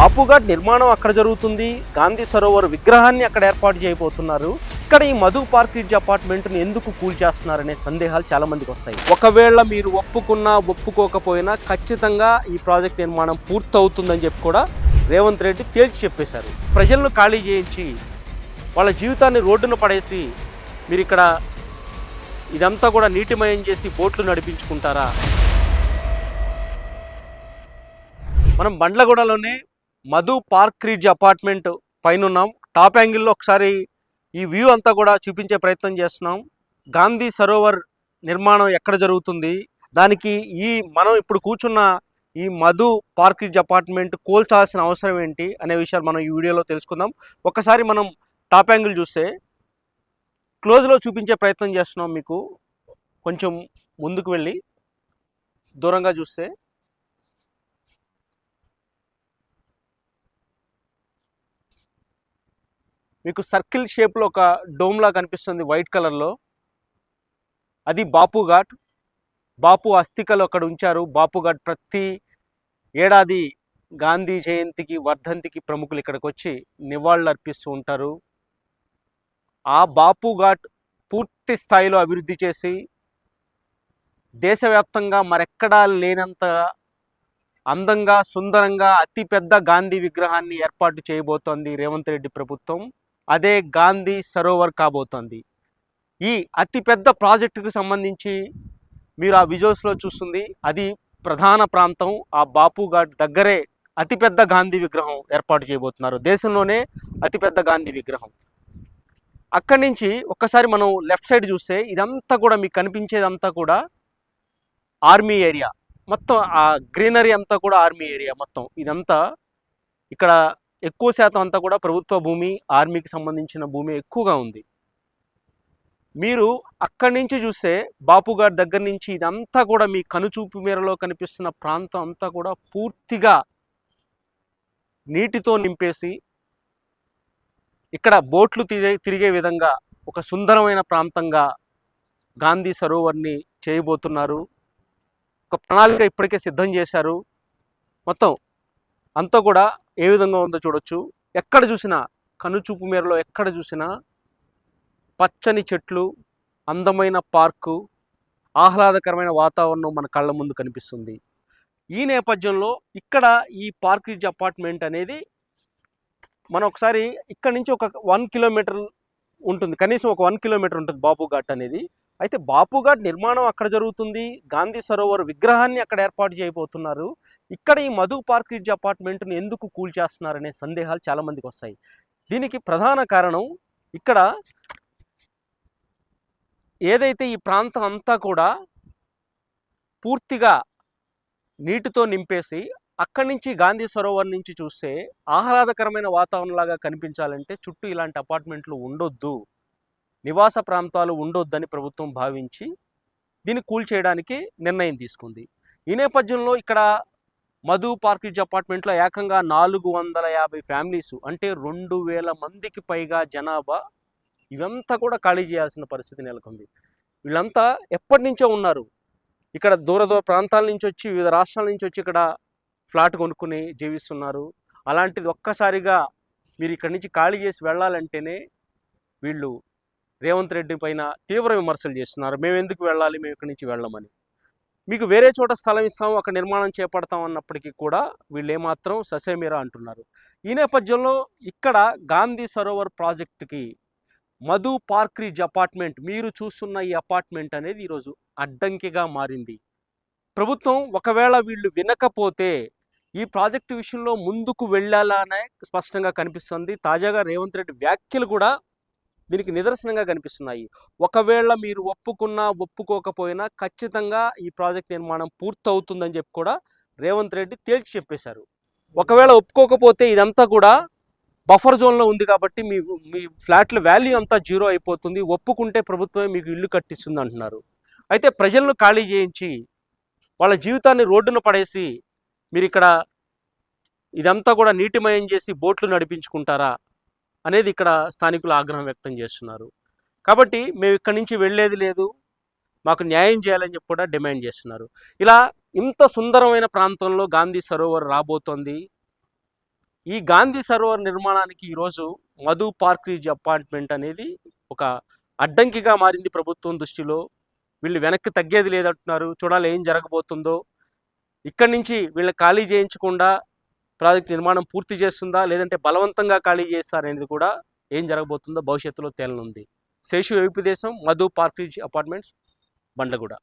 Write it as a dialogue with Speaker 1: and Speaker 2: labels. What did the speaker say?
Speaker 1: బాపుఘాట్ నిర్మాణం అక్కడ జరుగుతుంది. గాంధీ సరోవర్ విగ్రహాన్ని అక్కడ ఏర్పాటు చేయబోతున్నారు. ఇక్కడ ఈ మధు పార్క్ రిడ్జ్ అపార్ట్మెంట్ను ఎందుకు కూల్చేస్తున్నారనే సందేహాలు చాలా మందికి వస్తాయి. ఒకవేళ మీరు ఒప్పుకున్నా ఒప్పుకోకపోయినా ఖచ్చితంగా ఈ ప్రాజెక్ట్ నిర్మాణం పూర్తవుతుందని చెప్పి కూడా రేవంత్ రెడ్డి తేల్చి చెప్పేశారు. ప్రజలను ఖాళీ చేయించి వాళ్ళ జీవితాన్ని రోడ్డున పడేసి మీరు ఇక్కడ ఇదంతా కూడా నీటిమయం చేసి బోట్లు నడిపించుకుంటారా? మనం బండ్లగూడలోనే మధు పార్క్ రిడ్జ్ అపార్ట్మెంట్ పైన ఉన్నాం. టాప్ యాంగిల్లో ఒకసారి ఈ వ్యూ అంతా కూడా చూపించే ప్రయత్నం చేస్తున్నాం. గాంధీ సరోవర్ నిర్మాణం ఎక్కడ జరుగుతుంది, దానికి మనం ఇప్పుడు కూర్చున్న ఈ మధు పార్క్ రిడ్జ్ అపార్ట్మెంట్ కోల్చాల్సిన అవసరం ఏంటి అనే విషయాలు మనం ఈ వీడియోలో తెలుసుకుందాం. ఒకసారి మనం టాప్ యాంగిల్ చూస్తే క్లోజ్లో చూపించే ప్రయత్నం చేస్తున్నాం. మీకు కొంచెం ముందుకు వెళ్ళి దూరంగా చూస్తే మీకు సర్కిల్ షేప్లో ఒక డోమ్లా కనిపిస్తుంది వైట్ కలర్లో. అది బాపుఘాట్. బాపు అస్థికలు అక్కడ ఉంచారు. బాపుఘాట్ ప్రతి ఏడాది గాంధీ జయంతికి వర్ధంతికి ప్రముఖులు ఇక్కడికి వచ్చి నివాళులు అర్పిస్తూ ఉంటారు. ఆ బాపుఘాట్ పూర్తి స్థాయిలో అభివృద్ధి చేసి దేశవ్యాప్తంగా మరెక్కడా లేనంత అందంగా సుందరంగా అతిపెద్ద గాంధీ విగ్రహాన్ని ఏర్పాటు చేయబోతోంది రేవంత్ రెడ్డి ప్రభుత్వం. అదే గాంధీ సరోవర్ కాబోతోంది. ఈ అతిపెద్ద ప్రాజెక్టుకు సంబంధించి మీరు ఆ విజువల్స్లో చూస్తుంది అది ప్రధాన ప్రాంతం. ఆ బాపుఘాట్ దగ్గరే అతిపెద్ద గాంధీ విగ్రహం ఏర్పాటు చేయబోతున్నారు. దేశంలోనే అతిపెద్ద గాంధీ విగ్రహం. అక్కడి నుంచి ఒక్కసారి మనం లెఫ్ట్ సైడ్ చూస్తే ఇదంతా కూడా మీకు కనిపించేదంతా కూడా ఆర్మీ ఏరియా. మొత్తం ఆ గ్రీనరీ అంతా కూడా ఆర్మీ ఏరియా. మొత్తం ఇదంతా ఇక్కడ ఎక్కువ శాతం అంతా కూడా ప్రభుత్వ భూమి, ఆర్మీకి సంబంధించిన భూమి ఎక్కువగా ఉంది. మీరు అక్కడి నుంచి చూస్తే బాపుఘాట్ దగ్గర నుంచి ఇదంతా కూడా మీ కనుచూపు మేరలో కనిపిస్తున్న ప్రాంతం అంతా కూడా పూర్తిగా నీటితో నింపేసి ఇక్కడ బోట్లు తిరిగే విధంగా ఒక సుందరమైన ప్రాంతంగా గాంధీ సరోవర్ని చేయబోతున్నారు. ఒక ప్రణాళిక ఇప్పటికే సిద్ధం చేశారు. మొత్తం అంతా కూడా ఏ విధంగా ఉందో చూడొచ్చు. ఎక్కడ చూసినా కనుచూపు మేరలో ఎక్కడ చూసినా పచ్చని చెట్లు, అందమైన పార్కు, ఆహ్లాదకరమైన వాతావరణం మన కళ్ళ ముందు కనిపిస్తుంది. ఈ నేపథ్యంలో ఇక్కడ ఈ పార్క్ రిడ్జ్ అపార్ట్మెంట్ అనేది మనం ఒకసారి ఇక్కడ నుంచి ఒక 1 కిలోమీటర్ ఉంటుంది, కనీసం ఒక 1 కిలోమీటర్ ఉంటుంది బాపుఘాట్ అనేది. అయితే బాపుఘాట్ నిర్మాణం అక్కడ జరుగుతుంది. గాంధీ సరోవర్ విగ్రహాన్ని అక్కడ ఏర్పాటు చేయబోతున్నారు. ఇక్కడ ఈ మధు పార్క్ రిడ్జ్ అపార్ట్మెంట్ను ఎందుకు కూల్చేస్తున్నారనే సందేహాలు చాలామందికి వస్తాయి. దీనికి ప్రధాన కారణం ఇక్కడ ఏదైతే ఈ ప్రాంతం అంతా కూడా పూర్తిగా నీటితో నింపేసి అక్కడి నుంచి గాంధీ సరోవర్ నుంచి చూస్తే ఆహ్లాదకరమైన వాతావరణంలాగా కనిపించాలంటే చుట్టూ ఇలాంటి అపార్ట్మెంట్లు ఉండొద్దు, నివాస ప్రాంతాలు ఉండొద్దని ప్రభుత్వం భావించి దీన్ని కూల్చేయడానికి నిర్ణయం తీసుకుంది. ఈ నేపథ్యంలో ఇక్కడ మధు పార్క్ రిడ్జ్ అపార్ట్మెంట్లో ఏకంగా 450 ఫ్యామిలీస్ అంటే 2000 మందికి పైగా జనాభా ఇవంతా కూడా ఖాళీ చేయాల్సిన పరిస్థితి నెలకొంది. వీళ్ళంతా ఎప్పటి నుంచో ఉన్నారు. ఇక్కడ దూర ప్రాంతాల నుంచి వచ్చి వివిధ రాష్ట్రాల నుంచి వచ్చి ఇక్కడ ఫ్లాట్ కొనుక్కుని జీవిస్తున్నారు. అలాంటిది ఒక్కసారిగా మీరు ఇక్కడి నుంచి ఖాళీ చేసి వెళ్ళాలంటేనే వీళ్ళు రేవంత్ రెడ్డి పైన తీవ్ర విమర్శలు చేస్తున్నారు. మేము ఎందుకు వెళ్ళాలి, మేము ఇక్కడి నుంచి వెళ్ళమని. మీకు వేరే చోట స్థలం ఇస్తాం, అక్కడ నిర్మాణం చేపడతాం అన్నప్పటికీ కూడా వీళ్ళు ఏమాత్రం ససేమిరా అంటున్నారు. ఈ నేపథ్యంలో ఇక్కడ గాంధీ సరోవర్ ప్రాజెక్టుకి మధు పార్క్ రిడ్జ్ అపార్ట్మెంట్, మీరు చూస్తున్న ఈ అపార్ట్మెంట్ అనేది ఈరోజు అడ్డంకిగా మారింది. ప్రభుత్వం ఒకవేళ వీళ్ళు వినకపోతే ఈ ప్రాజెక్టు విషయంలో ముందుకు వెళ్ళాలనే స్పష్టంగా కనిపిస్తుంది. తాజాగా రేవంత్ రెడ్డి వ్యాఖ్యలు కూడా దీనికి నిదర్శనంగా కనిపిస్తున్నాయి. ఒకవేళ మీరు ఒప్పుకున్నా ఒప్పుకోకపోయినా ఖచ్చితంగా ఈ ప్రాజెక్ట్ నిర్మాణం పూర్తవుతుందని చెప్పి కూడా రేవంత్ రెడ్డి తేల్చి చెప్పేశారు. ఒకవేళ ఒప్పుకోకపోతే ఇదంతా కూడా బఫర్ జోన్లో ఉంది కాబట్టి మీ ఫ్లాట్ల వాల్యూ అంతా జీరో అయిపోతుంది, ఒప్పుకుంటే ప్రభుత్వమే మీకు ఇల్లు కట్టిస్తుంది అంటున్నారు. అయితే ప్రజలను ఖాళీ చేయించి వాళ్ళ జీవితాన్ని రోడ్డున పడేసి మీరు ఇక్కడ ఇదంతా కూడా నీటిమయం చేసి బోట్లు నడిపించుకుంటారా అనేది ఇక్కడ స్థానికులు ఆగ్రహం వ్యక్తం చేస్తున్నారు. కాబట్టి మేము ఇక్కడి నుంచి వెళ్ళేది లేదు, మాకు న్యాయం చేయాలని చెప్పి కూడా డిమాండ్ చేస్తున్నారు. ఇలా ఇంత సుందరమైన ప్రాంతంలో గాంధీ సరోవర్ రాబోతోంది. ఈ గాంధీ సరోవర్ నిర్మాణానికి ఈరోజు మధు పార్క్ రిజ్ అపార్ట్మెంట్ అనేది ఒక అడ్డంకిగా మారింది ప్రభుత్వం దృష్టిలో. వీళ్ళు వెనక్కి తగ్గేది లేదంటున్నారు. చూడాలి ఏం జరగబోతుందో. ఇక్కడి నుంచి వీళ్ళని ఖాళీ చేయించకుండా ప్రాజెక్ట్ నిర్మాణం పూర్తి చేస్తుందా, లేదంటే బలవంతంగా ఖాళీ చేస్తారనేది కూడా ఏం జరగబోతుందో భవిష్యత్తులో తేలనుంది. శేషు ఏపీ దేశం, Madhu park Ritz apartments, Bandlaguda.